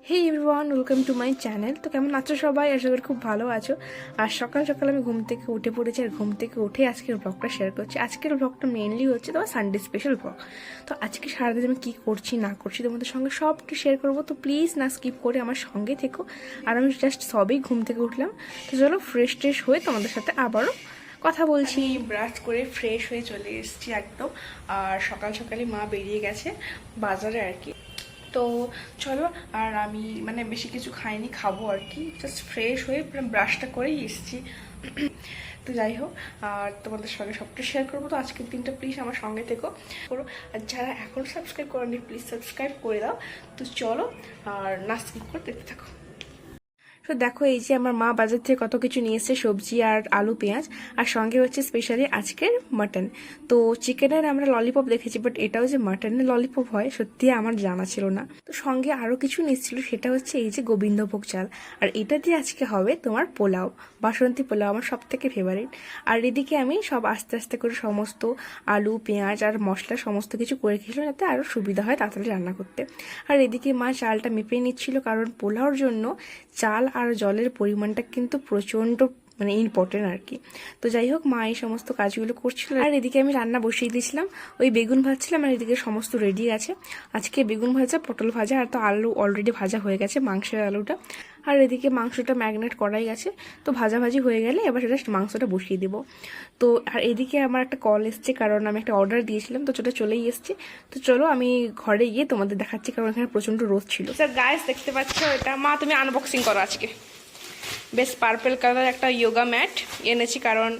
Hey everyone, welcome to my channel. তো কেমন আছো সবাই? আশা করি খুব ভালো আছো। আর সকাল সকাল আমি ঘুম থেকে উঠে পড়েছি, আর ঘুম থেকে উঠে আজকের ব্লগটা শেয়ার করছি। আজকের ব্লগটা মেনলি হচ্ছে তোমার সানডে স্পেশাল ব্লগ। তো আজকে সারাদিন আমি কী করছি না করছি তোমাদের সঙ্গে সবটা শেয়ার করবো। তো প্লিজ না স্কিপ করে আমার সঙ্গে থেকো। আর আমি জাস্ট সবেই ঘুম থেকে উঠলাম, তো চলো ফ্রেশ ট্রেশ হয়ে তোমাদের সাথে আবারও কথা বলছি। ব্রাশ করে ফ্রেশ হয়ে চলে এসেছি একদম। আর সকাল সকালই মা বেরিয়ে গেছে বাজারে আর কি। তো চলো, আর আমি বেশি কিছু খাইনি, খাবো আর কি। জাস্ট ফ্রেশ হয়ে ব্রাশটা করেই এসেছি। তো যাই হোক, আর তোমাদের সঙ্গে সবটা শেয়ার করবো। তো আজকের দিনটা প্লিজ আমার সঙ্গে থেকো করো। আর যারা এখন সাবস্ক্রাইব করেনি প্লিজ সাবস্ক্রাইব করে দাও। তো চলো, আর না স্কিপ করে দেখতে থাকো। তো দেখো, এই যে আমার মা বাজার থেকে কত কিছু নিয়ে এসছে, সবজি আর আলু পেঁয়াজ, আর সঙ্গে হচ্ছে স্পেশালি আজকের মাটন। তো চিকেনের আমরা ললিপপ দেখেছি, বাট এটাও যে মাটনের ললিপপ হয় সত্যি আমার জানা ছিল না। তো সঙ্গে আরও কিছু নিচ্ছিল, সেটা হচ্ছে এই যে গোবিন্দভোগ চাল। আর এটা দিয়ে আজকে হবে তোমার পোলাও, বাসন্তী পোলাও, আমার সব থেকে ফেভারিট। আর এদিকে আমি সব আস্তে আস্তে করে সমস্ত আলু পেঁয়াজ আর মশলা সমস্ত কিছু করে খেয়েছিলাম, যাতে আরও সুবিধা হয় তাড়াতাড়ি রান্না করতে। আর এদিকে মা চালটা মেপে নিচ্ছিল, কারণ পোলাওর জন্য চাল আর জলের পরিমাণটা কিন্তু প্রচণ্ড ইম্পর্টেন্ট আর কি। তো যাই হোক, মা এই সমস্ত কাজগুলো করছিল, আর এদিকে আমি রান্না বসিয়ে দিয়েছিলাম। ওই বেগুন ভাজছিলাম, আর এদিকে সমস্ত রেডি আছে। আজকে বেগুন ভাজা, পটল ভাজা, আর তো আলু অলরেডি ভাজা হয়ে গেছে, মাংসের আলুটা। আর এদিকে মাংসটা ম্যারিনেট করাই গেছে। তো ভাজাভাজি হয়ে গেলে এবার সেটা মাংসটা বসিয়ে দিব। তো আর এদিকে আমার একটা কল এসছে, কারণ আমি একটা অর্ডার দিয়েছিলাম, তো সেটা চলেই এসছে। তো চলো আমি ঘরে গিয়ে তোমাদের দেখাচ্ছি, কারণ এখানে প্রচণ্ড রোদ ছিল। স্যার গাইস, দেখতে পাচ্ছ এটা মা, তুমি আনবক্সিং করো আজকে। বেশ পার্পল কালার একটা যোগা ম্যাট এনেছি, কারণ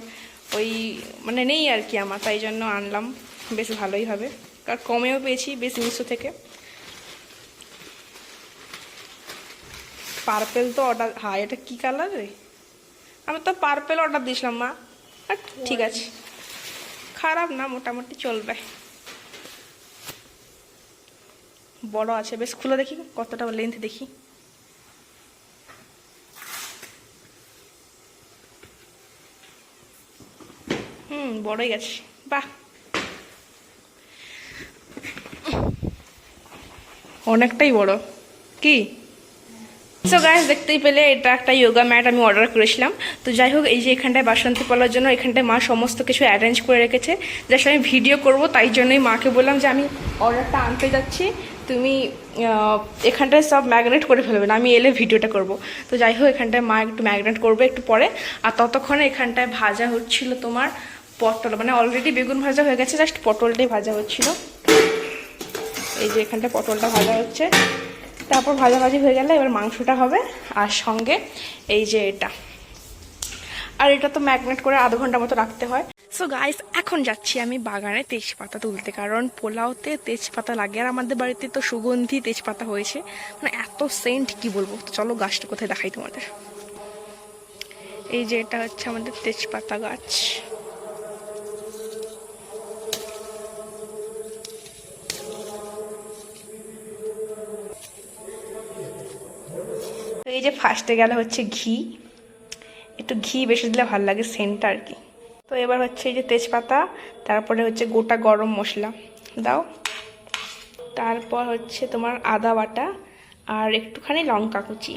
ওই নেই আর কি আমার, তাই জন্য আনলাম। বেশ ভালোই হবে, কারণ কমেও পেয়েছি বেশ মিশো থেকে। পার্পেল তো অর্ডার, হ্যাঁ এটা কি কালার রে? আমি তো পার্পেল অর্ডার দিয়েছিলাম মা। ঠিক আছে, খারাপ না, মোটামুটি চলবে। বড় আছে বেশ, খুলে দেখি কতটা লেন্থ দেখি। বড়ই গেছে, বাহ, অনেকটাই বড় কি। সো গাইস, দেখতেই পেলে এটা একটা যোগা ম্যাট আমি অর্ডার করেছিলাম। তো যাই হোক, এই যে এখানটায় বাসন্তী পোলার জন্য এখানটায় মা সমস্ত কিছু অ্যারেঞ্জ করে রেখেছে, জাস্ট আমি ভিডিও করব, তাই জন্যই মাকে বললাম যে আমি অর্ডারটা আনতে যাচ্ছি, তুমি এখানটায় সব ম্যাগনেট করে ফেলবে না, আমি এলে ভিডিওটা করব। তো যাই হোক, এখানটায় মা একটু ম্যাগনেট করবে একটু পরে। আর ততক্ষণে এখানটায় ভাজা হচ্ছিল তোমার পটল, অলরেডি বেগুন ভাজা হয়ে গেছে, জাস্ট পটলটাই ভাজা হচ্ছিল। এই যে এখানটায় পটলটা ভাজা হচ্ছে, তারপর ভাজাভাজি হয়ে গেলে এবার মাংসটা হবে, আর সঙ্গে এই যে এটা। আর এটা তো ম্যাগনেট করে আধ ঘন্টা মতো রাখতে হয়। সো গাইস, এখন যাচ্ছি আমি বাগানে তেজপাতা তুলতে, কারণ পোলাওতে তেজপাতা লাগে, আর আমাদের বাড়িতে তো সুগন্ধি তেজপাতা হয়েছে, এত সেন্ট কি বলবো। তো চলো গাছটা কোথায় দেখাই তোমাদের। এই যে এটা হচ্ছে আমাদের তেজপাতা গাছ। এই যে ফার্স্টে গেলে হচ্ছে ঘি, একটু ঘি বেশি দিলে ভালো লাগে সেন্টটা আর কি। তো এবার হচ্ছে এই যে তেজপাতা, তারপরে হচ্ছে গোটা গরম মশলা দাও, তারপর হচ্ছে তোমার আদা বাটা, আর একটুখানি লঙ্কা কুচি,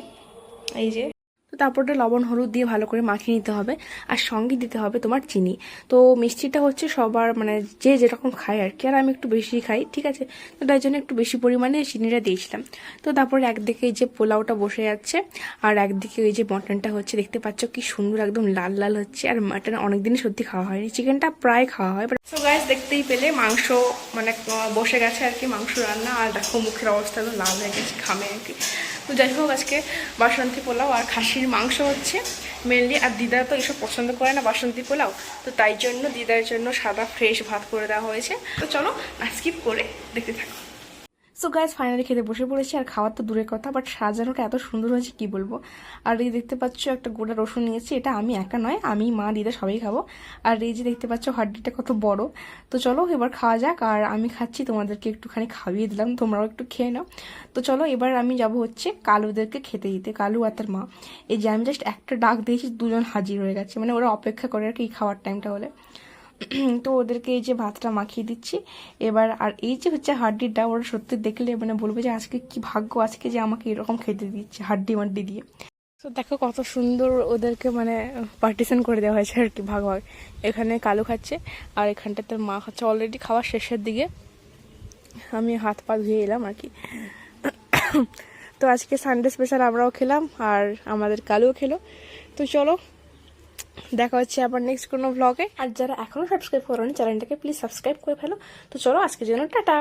এই যে। তো তারপরে লবণ হলুদ দিয়ে ভালো করে মাখিয়ে নিতে হবে, আর সঙ্গে দিতে হবে তোমার চিনি। তো মিষ্টিটা হচ্ছে সবার যে যেরকম খায় আর কি, আর আমি একটু বেশি খাই, ঠিক আছে, তো তাই জন্য একটু বেশি পরিমাণে চিনিটা দিয়েছিলাম। তো তারপরে একদিকে এই যে পোলাওটা বসে যাচ্ছে, আর একদিকে এই যে মটনটা হচ্ছে, দেখতে পাচ্ছ কি সুন্দর একদম লাল লাল হচ্ছে। আর মাটন অনেকদিনই সত্যি খাওয়া হয়নি, চিকেনটা প্রায় খাওয়া হয়। সো গাইস, দেখতেই পেলে মাংস বসে গেছে আর কি, মাংস রান্না। আর দেখো মুখের অবস্থা একদম লাল হয়ে গেছে ঘামে আর কি। তো যাই হোক, আজকে বাসন্তী পোলাও আর খাসির মাংস হচ্ছে মেনলি। আর দিদা তো এসব পছন্দ করে না বাসন্তী পোলাও, তো তাই জন্য দিদার জন্য সাদা ফ্রেশ ভাত করে দেওয়া হয়েছে। তো চলো না স্কিপ করে দেখতে থাকো। সো গাইস, ফাইনালি খেতে বসে পড়েছি, আর খাওয়ার তো দূরের কথা, বাট সাজানোটা এত সুন্দর হয়েছে কি বলবো। আর এই দেখতে পাচ্ছ একটা গোটা রসুন নিয়েছি, এটা আমি একা নয়, আমি মা দিদা সবাই খাবো। আর এই যে দেখতে পাচ্ছ হাড্ডিটা কত বড়। তো চলো এবার খাওয়া যাক, আর আমি খাচ্ছি, তোমাদেরকে একটুখানি খাইয়ে দিলাম, তোমরাও একটু খেয়ে নাও। তো চলো এবার আমি যাব হচ্ছে কালুদেরকে খেতে দিতে, কালু আর তার মা। এই যে আমি জাস্ট একটা ডাক দিয়েছি, দুজন হাজির হয়ে গেছে, ওরা অপেক্ষা করে আর কি খাওয়ার টাইমটা হলে। তো ওদেরকে এই যে ভাতটা মাখিয়ে দিচ্ছি এবার। আর এই যে হচ্ছে হাড্ডিটা, ওরা সত্যি দেখলে মানে বলবে যে আজকে কি ভাগ্য আজকে যে আমাকে এরকম খেতে দিচ্ছে হাড্ডি মাড্ডি দিয়ে। তো দেখো কত সুন্দর ওদেরকে মানে পার্টিশন করে দেওয়া হয়েছে আর কি, ভাগ ভাগ। এখানে কালু খাচ্ছে আর এখানটাতে মা খাচ্ছে, অলরেডি খাওয়ার শেষের দিকে। আমি হাত পা ধুয়ে এলাম আর কি। তো আজকে সানডে স্পেশাল আমরাও খেলাম আর আমাদের কালুও খেলো। তো চলো দেখা হচ্ছে আবার নেক্সট কোনো ব্লগে। আর যারা এখনো সাবস্ক্রাইব করেনি চ্যানেলটাকে প্লিজ সাবস্ক্রাইব করে ফেলো। তো চলো আজকের জন্য টাটা।